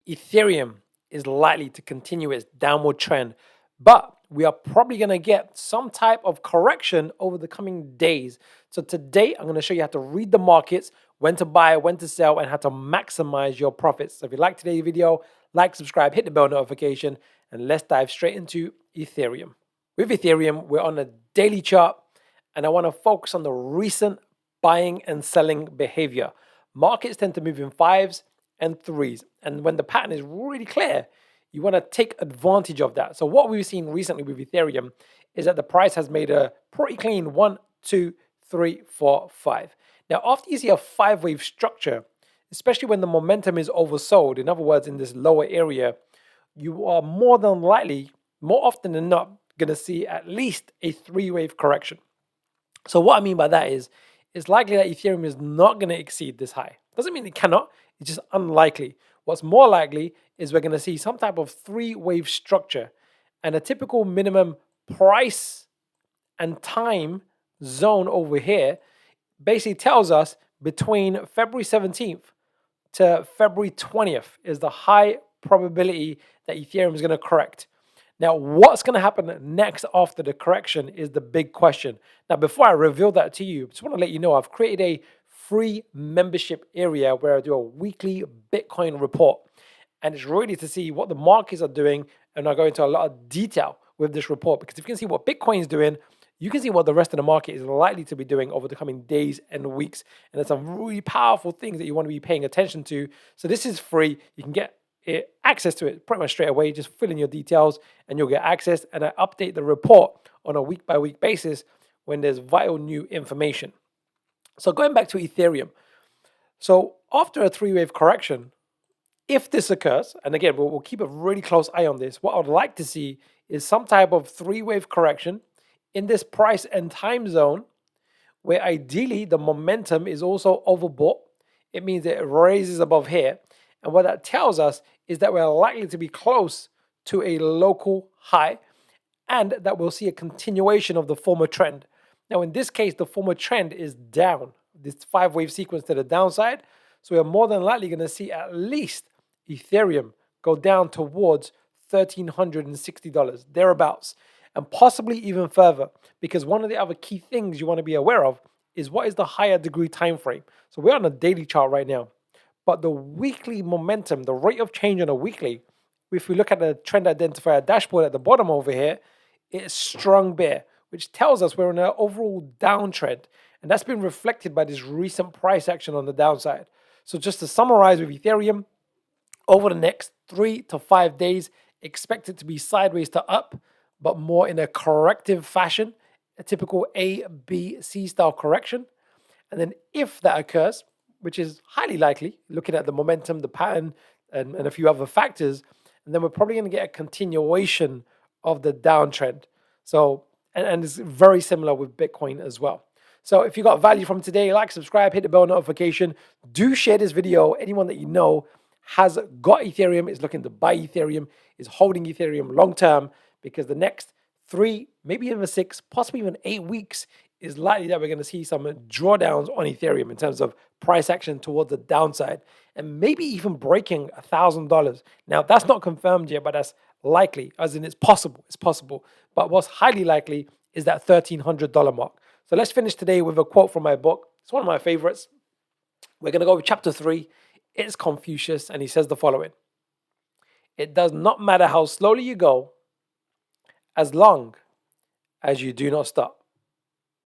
Ethereum is likely to continue its downward trend, but we are probably going to get some type of correction over the coming days. So today, I'm going to show you how to read the markets, when to buy, when to sell, and how to maximize your profits. So if you like today's video, like, subscribe, hit the bell notification, and let's dive straight into Ethereum. With Ethereum, we're on a daily chart, and I want to focus on the recent buying and selling behavior. Markets tend to move in fives and threes, and when the pattern is really clear, you want to take advantage of that. So what we've seen recently with Ethereum is that the price has made a pretty clean 1, 2, 3, 4, 5. Now, after you see a five-wave structure, especially when the momentum is oversold, in other words, in this lower area, you are more than likely, more often than not, going to see at least a three-wave correction. So what I mean by that is, it's likely that Ethereum is not going to exceed this high. Doesn't mean it cannot, it's just unlikely. What's more likely is we're going to see some type of three-wave structure, and a typical minimum price and time zone over here basically tells us between February 17th to February 20th is the high probability that Ethereum is going to correct. Now, what's going to happen next after the correction is the big question. Now, before I reveal that to you, I just want to let you know I've created a free membership area where I do a weekly Bitcoin report. And it's really to see what the markets are doing. And I go into a lot of detail with this report, because if you can see what Bitcoin is doing, you can see what the rest of the market is likely to be doing over the coming days and weeks. And there's some really powerful things that you want to be paying attention to. So this is free. You can get access to it pretty much straight away. Just fill in your details and you'll get access. And I update the report on a week-by-week basis when there's vital new information. So going back to Ethereum. So after a three-wave correction, if this occurs, and again, we'll keep a really close eye on this, what I would like to see is some type of three-wave correction in this price and time zone where ideally the momentum is also overbought. It means that it raises above here. And what that tells us is that we're likely to be close to a local high and that we'll see a continuation of the former trend. Now, in this case, the former trend is down, this five-wave sequence to the downside. So we're more than likely going to see at least Ethereum go down towards $1,360, thereabouts, and possibly even further, because one of the other key things you want to be aware of is what is the higher degree time frame. So we're on a daily chart right now, but the weekly momentum, the rate of change on a weekly, if we look at the trend identifier dashboard at the bottom over here, it's strong bear, which tells us we're in an overall downtrend, and that's been reflected by this recent price action on the downside. So just to summarize with Ethereum, over the next 3 to 5 days, expect it to be sideways to up, but more in a corrective fashion, a typical A, B, C style correction. And then if that occurs, which is highly likely, looking at the momentum, the pattern, and a few other factors, and then we're probably going to get a continuation of the downtrend. So, and it's very similar with Bitcoin as well. So if you got value from today, like, subscribe, hit the bell notification. Do share this video. Anyone that you know has got Ethereum, is looking to buy Ethereum, is holding Ethereum long term, because the next 3, maybe even 6, possibly even 8 weeks is likely that we're going to see some drawdowns on Ethereum in terms of price action towards the downside, and maybe even breaking $1,000. Now, that's not confirmed yet, but that's likely, as in it's possible. It's possible. But what's highly likely is that $1,300 mark. So let's finish today with a quote from my book. It's one of my favorites. We're going to go with chapter 3. It's Confucius, and he says the following: "It does not matter how slowly you go, as long as you do not stop."